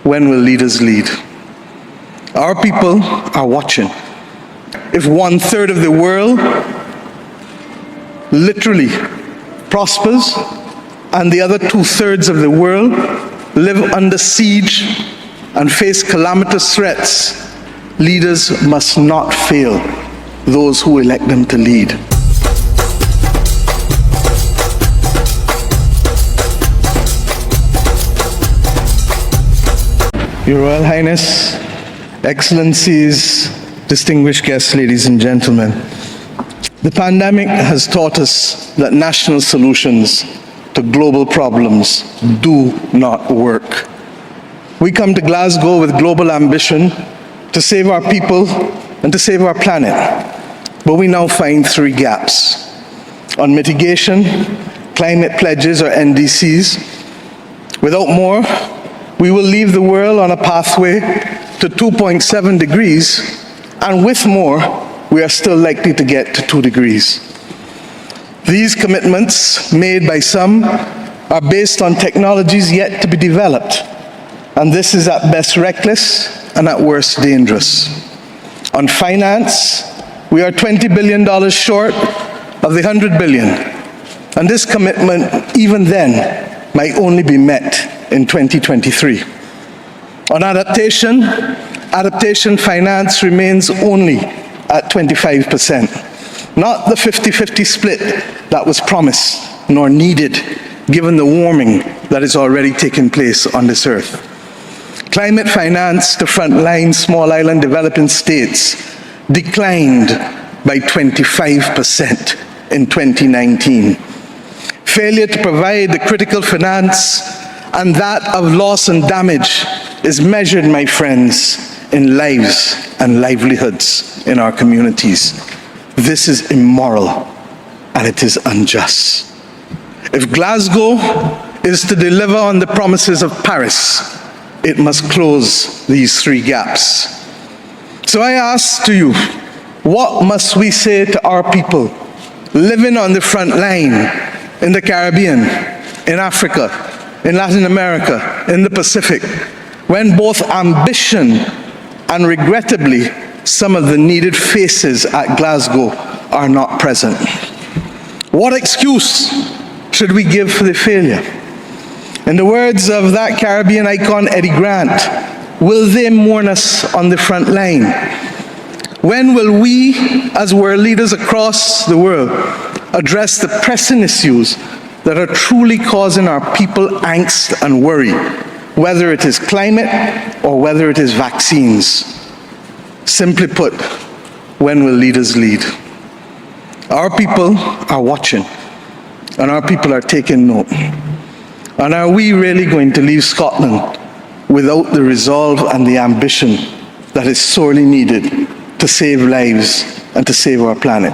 When will leaders lead? Our people are watching. If 1/3 of the world literally prospers and the other 2/3 of the world live under siege and face calamitous threats, leaders must not fail those who elect them to lead. Your Royal Highness, Excellencies, distinguished guests, ladies and gentlemen, the pandemic has taught us that national solutions to global problems do not work. We come to Glasgow with global ambition to save our people and to save our planet, but we now find three gaps. On mitigation, climate pledges or NDCs. Without more, we will leave the world on a pathway to 2.7 degrees, and with more, we are still likely to get to 2 degrees. These commitments made by some are based on technologies yet to be developed, and this is at best reckless and at worst dangerous. On finance, we are $20 billion short of the $100 billion, and this commitment, even then, might only be met in 2023. On adaptation finance remains only at 25%, not the 50-50 split that was promised nor needed given the warming that is already taking place on this earth. Climate finance to frontline small island developing states declined by 25% in 2019. Failure to provide the critical finance and that of loss and damage is measured, my friends, in lives and livelihoods in our communities. This is immoral and it is unjust. If Glasgow is to deliver on the promises of Paris, it must close these three gaps. So I ask to you, what must we say to our people living on the front line in the Caribbean, in Africa, in Latin America, in the Pacific, when both ambition and regrettably some of the needed faces at Glasgow are not present? What excuse should we give for the failure? In the words of that Caribbean icon, Eddie Grant, will they mourn us on the front line? When will we, as world leaders across the world, address the pressing issues that are truly causing our people angst and worry, whether it is climate or whether it is vaccines? Simply put, when will leaders lead? Our people are watching, and our people are taking note. And are we really going to leave Scotland without the resolve and the ambition that is sorely needed to save lives and to save our planet?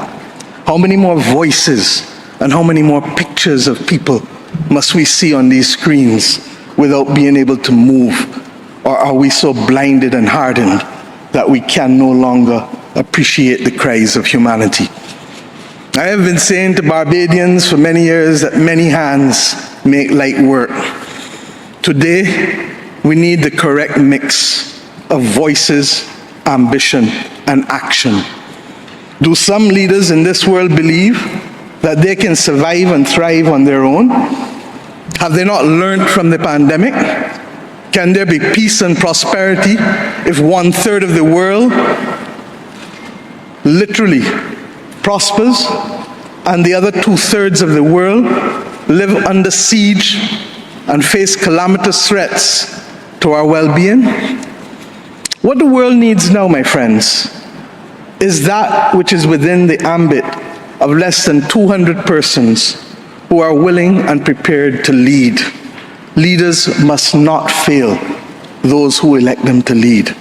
How many more voices and how many more pictures of people must we see on these screens without being able to move? Or are we so blinded and hardened that we can no longer appreciate the cries of humanity? I have been saying to Barbadians for many years that many hands make light work. Today, we need the correct mix of voices, ambition, and action. Do some leaders in this world believe that they can survive and thrive on their own? Have they not learned from the pandemic? Can there be peace and prosperity if 1/3 of the world literally prospers and the other 2/3 of the world live under siege and face calamitous threats to our well-being? What the world needs now, my friends, is that which is within the ambit of less than 200 persons who are willing and prepared to lead. Leaders must not fail those who elect them to lead.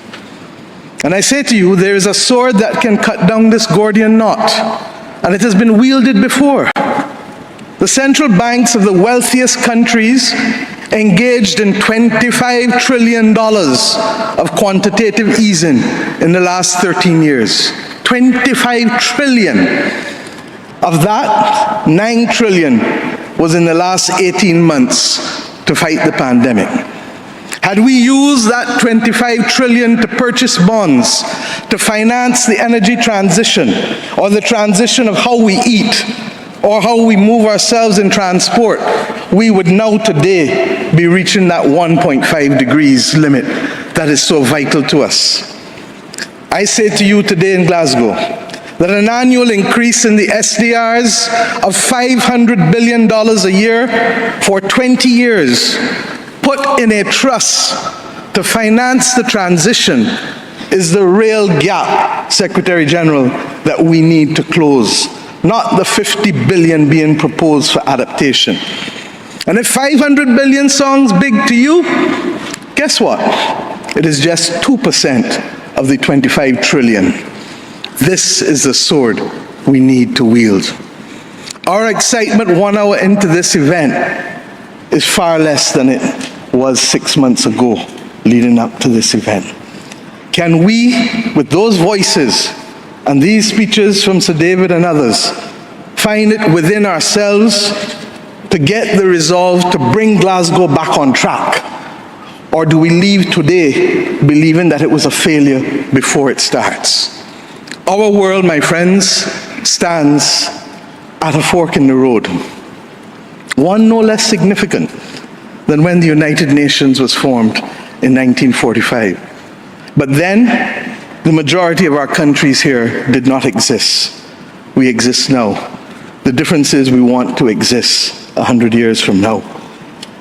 And I say to you, there is a sword that can cut down this Gordian knot, and it has been wielded before. The central banks of the wealthiest countries engaged in $25 trillion of quantitative easing in the last 13 years. 25 trillion. Of that, 9 trillion was in the last 18 months to fight the pandemic. Had we used that 25 trillion to purchase bonds, to finance the energy transition, or the transition of how we eat, or how we move ourselves in transport, we would now today be reaching that 1.5 degrees limit that is so vital to us. I say to you today in Glasgow that an annual increase in the SDRs of $500 billion a year for 20 years, put in a trust to finance the transition, is the real gap, Secretary General, that we need to close, not the 50 billion being proposed for adaptation. And if 500 billion sounds big to you, guess what? It is just 2% of the 25 trillion. This is the sword we need to wield. Our excitement 1 hour into this event is far less than it was 6 months ago leading up to this event. Can we, with those voices and these speeches from Sir David and others, find it within ourselves to get the resolve to bring Glasgow back on track? Or do we leave today believing that it was a failure before it starts? Our world, my friends, stands at a fork in the road. One no less significant than when the United Nations was formed in 1945. But then, the majority of our countries here did not exist. We exist now. The difference is we want to exist 100 years from now.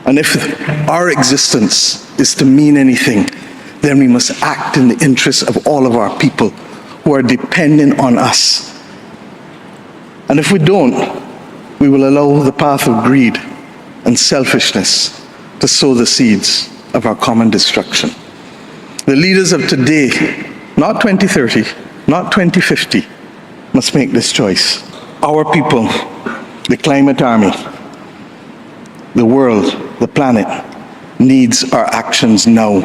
And if our existence is to mean anything, then we must act in the interests of all of our people who are dependent on us. And if we don't, we will allow the path of greed and selfishness to sow the seeds of our common destruction. The leaders of today, not 2030, not 2050, must make this choice. Our people, the climate army, the world, the planet, needs our actions now,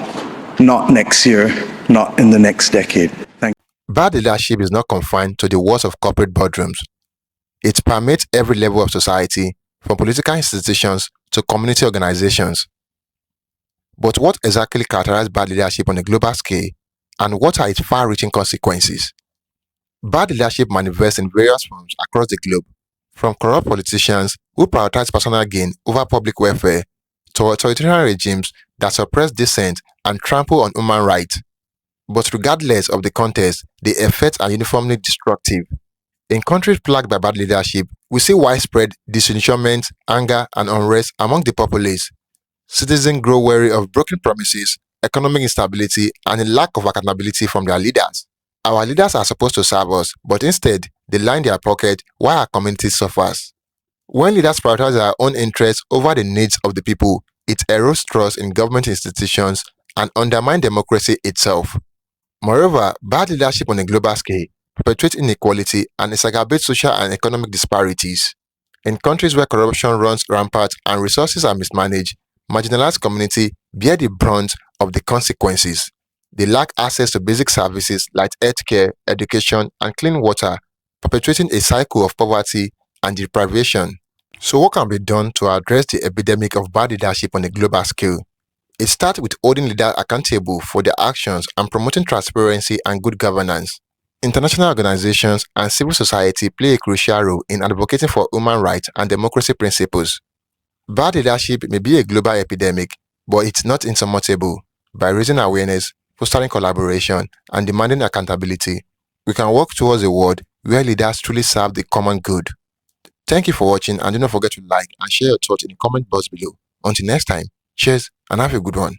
not next year, not in the next decade. Thank you. Bad leadership is not confined to the walls of corporate boardrooms. It permeates every level of society, from political institutions to community organizations. But what exactly characterizes bad leadership on a global scale, and what are its far-reaching consequences? Bad leadership manifests in various forms across the globe, from corrupt politicians who prioritize personal gain over public welfare, to authoritarian regimes that suppress dissent and trample on human rights. But regardless of the context, the effects are uniformly destructive. In countries plagued by bad leadership, we see widespread disillusionment, anger, and unrest among the populace. Citizens grow wary of broken promises, economic instability, and a lack of accountability from their leaders. Our leaders are supposed to serve us, but instead, they line their pocket while our community suffers. When leaders prioritize their own interests over the needs of the people, it erodes trust in government institutions and undermines democracy itself. Moreover, bad leadership on a global scale perpetuates inequality and exacerbates social and economic disparities. In countries where corruption runs rampant and resources are mismanaged, marginalized communities bear the brunt of the consequences. They lack access to basic services like healthcare, education, and clean water, perpetuating a cycle of poverty and deprivation. So what can be done to address the epidemic of bad leadership on a global scale? It starts with holding leaders accountable for their actions and promoting transparency and good governance. International organizations and civil society play a crucial role in advocating for human rights and democracy principles. Bad leadership may be a global epidemic, but it's not insurmountable. By raising awareness, fostering collaboration, and demanding accountability, we can work towards a world where leaders truly serve the common good. Thank you for watching, and do not forget to like and share your thoughts in the comment box below. Until next time, cheers and have a good one.